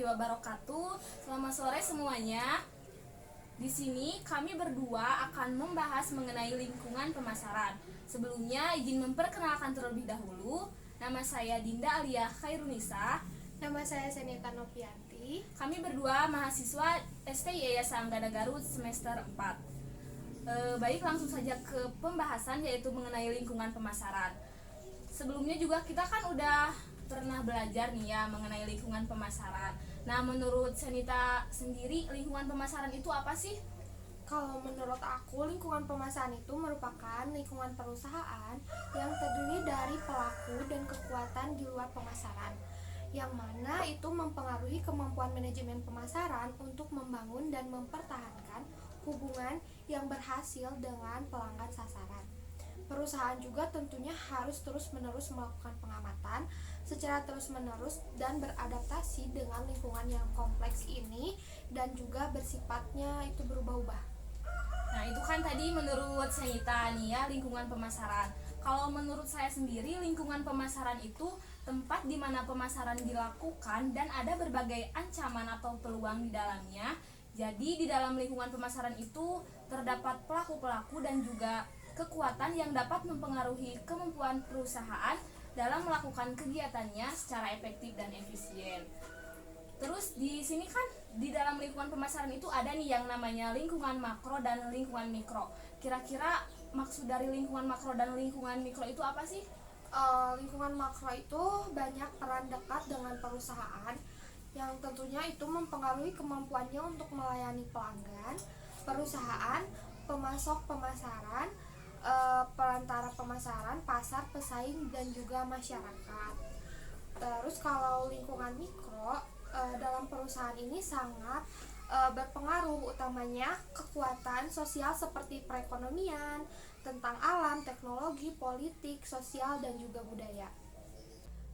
wabarakatuh. Selamat sore semuanya. Di sini kami berdua akan membahas mengenai lingkungan pemasaran. Sebelumnya izin memperkenalkan terlebih dahulu. Nama saya Dinda Alia Khairunisa. Nama saya Senita Novianti. Kami berdua mahasiswa STI Yayasan Anggada Garut semester 4. Baik, langsung saja ke pembahasan, yaitu mengenai lingkungan pemasaran. Sebelumnya juga kita kan udah pernah belajar nih ya mengenai lingkungan pemasaran. Nah, menurut Senita sendiri, lingkungan pemasaran itu apa sih? Kalau menurut aku, lingkungan pemasaran itu merupakan lingkungan perusahaan yang terdiri dari pelaku dan kekuatan di luar pemasaran, yang mana itu mempengaruhi kemampuan manajemen pemasaran untuk membangun dan mempertahankan hubungan yang berhasil dengan pelanggan sasaran. Perusahaan juga tentunya harus terus-menerus melakukan pengamatan secara terus-menerus dan beradaptasi dengan lingkungan yang kompleks ini dan juga bersifatnya itu berubah-ubah. Nah, itu kan tadi menurut Senita nih ya, lingkungan pemasaran. Kalau menurut saya sendiri, lingkungan pemasaran itu tempat di mana pemasaran dilakukan dan ada berbagai ancaman atau peluang di dalamnya. Jadi di dalam lingkungan pemasaran itu terdapat pelaku-pelaku dan juga kekuatan yang dapat mempengaruhi kemampuan perusahaan dalam melakukan kegiatannya secara efektif dan efisien. Terus di sini kan di dalam lingkungan pemasaran itu ada nih yang namanya lingkungan makro dan lingkungan mikro. Kira-kira maksud dari lingkungan makro dan lingkungan mikro itu apa sih? Lingkungan makro itu banyak peran dekat dengan perusahaan yang tentunya itu mempengaruhi kemampuannya untuk melayani pelanggan, perusahaan, pemasok pemasaran, perantara pemasaran, pasar, pesaing, dan juga masyarakat. Terus kalau lingkungan mikro dalam perusahaan ini sangat berpengaruh, utamanya kekuatan sosial seperti perekonomian, tentang alam, teknologi, politik, sosial, dan juga budaya.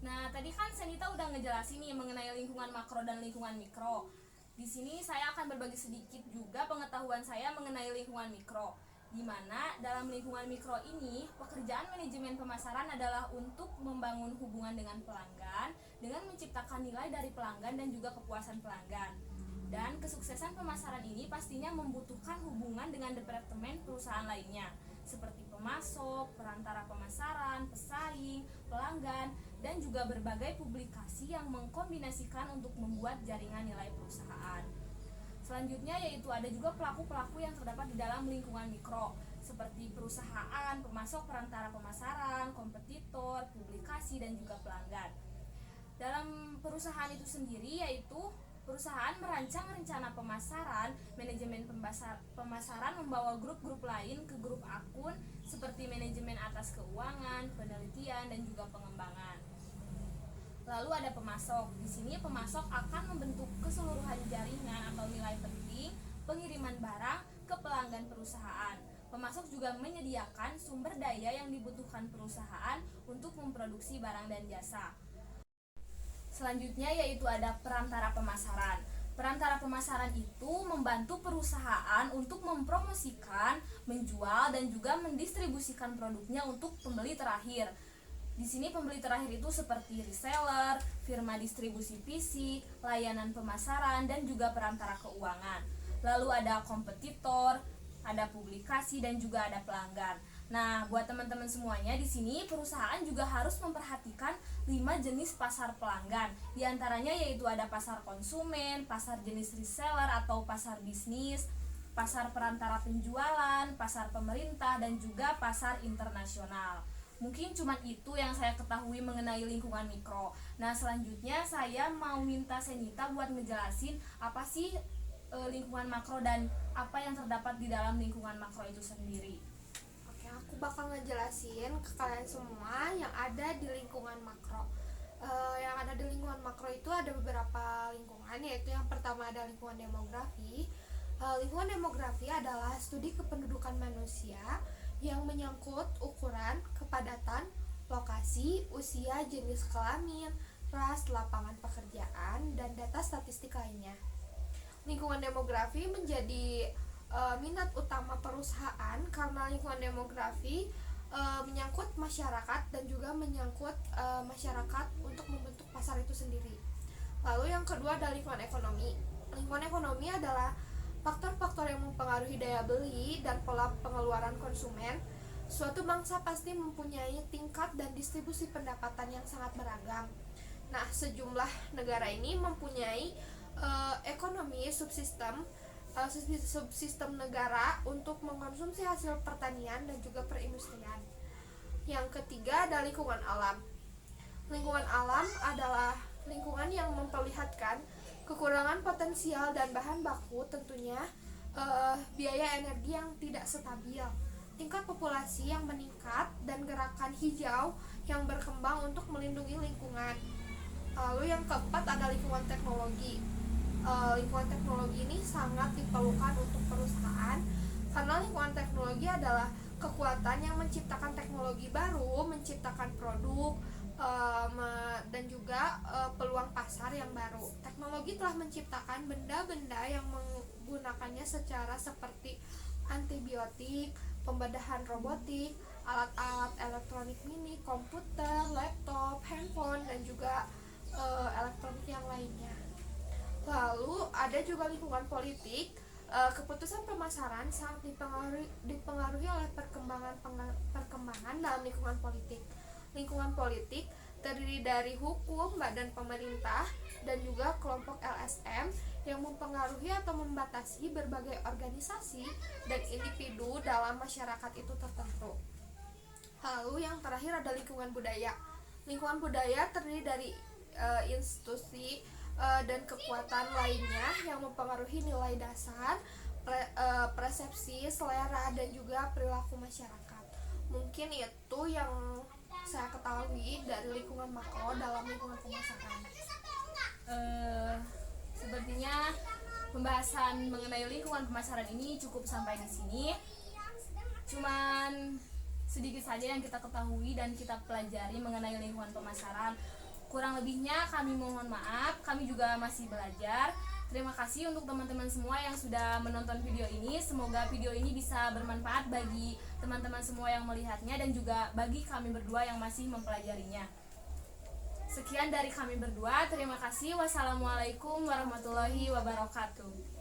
Nah, tadi kan Senita udah ngejelasin nih mengenai lingkungan makro dan lingkungan mikro. Di sini saya akan berbagi sedikit juga pengetahuan saya mengenai lingkungan mikro, di mana dalam lingkungan mikro ini pekerjaan manajemen pemasaran adalah untuk membangun hubungan dengan pelanggan dengan menciptakan nilai dari pelanggan dan juga kepuasan pelanggan. Dan kesuksesan pemasaran ini pastinya membutuhkan hubungan dengan departemen perusahaan lainnya, seperti pemasok, perantara pemasaran, pesaing, pelanggan, dan juga berbagai publikasi yang mengkombinasikan untuk membuat jaringan nilai perusahaan. Selanjutnya yaitu ada juga pelaku-pelaku yang terdapat di dalam lingkungan mikro, seperti perusahaan, pemasok, perantara pemasaran, kompetitor, publikasi, dan juga pelanggan. Dalam perusahaan itu sendiri yaitu perusahaan merancang rencana pemasaran, manajemen pemasaran membawa grup-grup lain ke grup akun seperti manajemen atas keuangan, penelitian, dan juga pengembangan. Lalu ada pemasok. Di sini pemasok akan membentuk keseluruhan jaringan atau nilai penting pengiriman barang ke pelanggan perusahaan. Pemasok juga menyediakan sumber daya yang dibutuhkan perusahaan untuk memproduksi barang dan jasa. Selanjutnya yaitu ada perantara pemasaran. Perantara pemasaran itu membantu perusahaan untuk mempromosikan, menjual, dan juga mendistribusikan produknya untuk pembeli terakhir. Di sini pembeli terakhir itu seperti reseller, firma distribusi fisik, layanan pemasaran, dan juga perantara keuangan. Lalu ada kompetitor, ada publikasi, dan juga ada pelanggan. Nah, buat teman-teman semuanya di sini perusahaan juga harus memperhatikan 5 jenis pasar pelanggan. Di antaranya yaitu ada pasar konsumen, pasar jenis reseller atau pasar bisnis, pasar perantara penjualan, pasar pemerintah, dan juga pasar internasional. Mungkin cuma itu yang saya ketahui mengenai lingkungan mikro. Nah, selanjutnya saya mau minta Senita buat ngejelasin apa sih lingkungan makro dan apa yang terdapat di dalam lingkungan makro itu sendiri. Oke, aku bakal ngejelasin ke kalian semua yang ada di lingkungan makro. Yang ada di lingkungan makro itu ada beberapa lingkungan, yaitu yang pertama ada lingkungan demografi. Lingkungan demografi adalah studi kependudukan manusia yang menyangkut ukuran, kepadatan, lokasi, usia, jenis kelamin, ras, lapangan pekerjaan, dan data statistik lainnya. Lingkungan demografi menjadi minat utama perusahaan karena lingkungan demografi menyangkut masyarakat dan juga menyangkut masyarakat untuk membentuk pasar itu sendiri. Lalu yang kedua ada lingkungan ekonomi. Lingkungan ekonomi adalah faktor-faktor yang mempengaruhi daya beli dan pola pengeluaran konsumen. Suatu bangsa pasti mempunyai tingkat dan distribusi pendapatan yang sangat beragam. Nah, sejumlah negara ini mempunyai ekonomi subsistem negara untuk mengkonsumsi hasil pertanian dan juga perindustrian. Yang ketiga ada lingkungan alam. Lingkungan alam adalah lingkungan yang memperlihatkan kekurangan potensial dan bahan baku, tentunya biaya energi yang tidak stabil, tingkat populasi yang meningkat, dan gerakan hijau yang berkembang untuk melindungi lingkungan. Lalu yang keempat ada lingkungan teknologi. Lingkungan teknologi ini sangat diperlukan untuk perusahaan karena lingkungan teknologi adalah kekuatan yang menciptakan teknologi baru, menciptakan produk, dan juga peluang pasar yang baru. Teknologi telah menciptakan benda-benda yang menggunakannya secara seperti antibiotik, pembedahan robotik, alat-alat elektronik mini, komputer, laptop, handphone, dan juga elektronik yang lainnya. Lalu ada juga lingkungan politik. Keputusan pemasaran sangat dipengaruhi oleh perkembangan dalam lingkungan politik. Lingkungan politik terdiri dari hukum, badan pemerintah, dan juga kelompok LSM yang mempengaruhi atau membatasi berbagai organisasi dan individu dalam masyarakat itu tertentu. Lalu yang terakhir ada lingkungan budaya. Lingkungan budaya terdiri dari institusi dan kekuatan lainnya yang mempengaruhi nilai dasar, persepsi, selera, dan juga perilaku masyarakat. Mungkin itu yang saya ketahui dari lingkungan makro dalam lingkungan pemasaran. Sepertinya pembahasan mengenai lingkungan pemasaran ini cukup sampai di sini. Cuman sedikit saja yang kita ketahui dan kita pelajari mengenai lingkungan pemasaran. Kurang lebihnya kami mohon maaf, kami juga masih belajar. Terima kasih untuk teman-teman semua yang sudah menonton video ini. Semoga video ini bisa bermanfaat bagi teman-teman semua yang melihatnya dan juga bagi kami berdua yang masih mempelajarinya. Sekian dari kami berdua, terima kasih. Wassalamualaikum warahmatullahi wabarakatuh.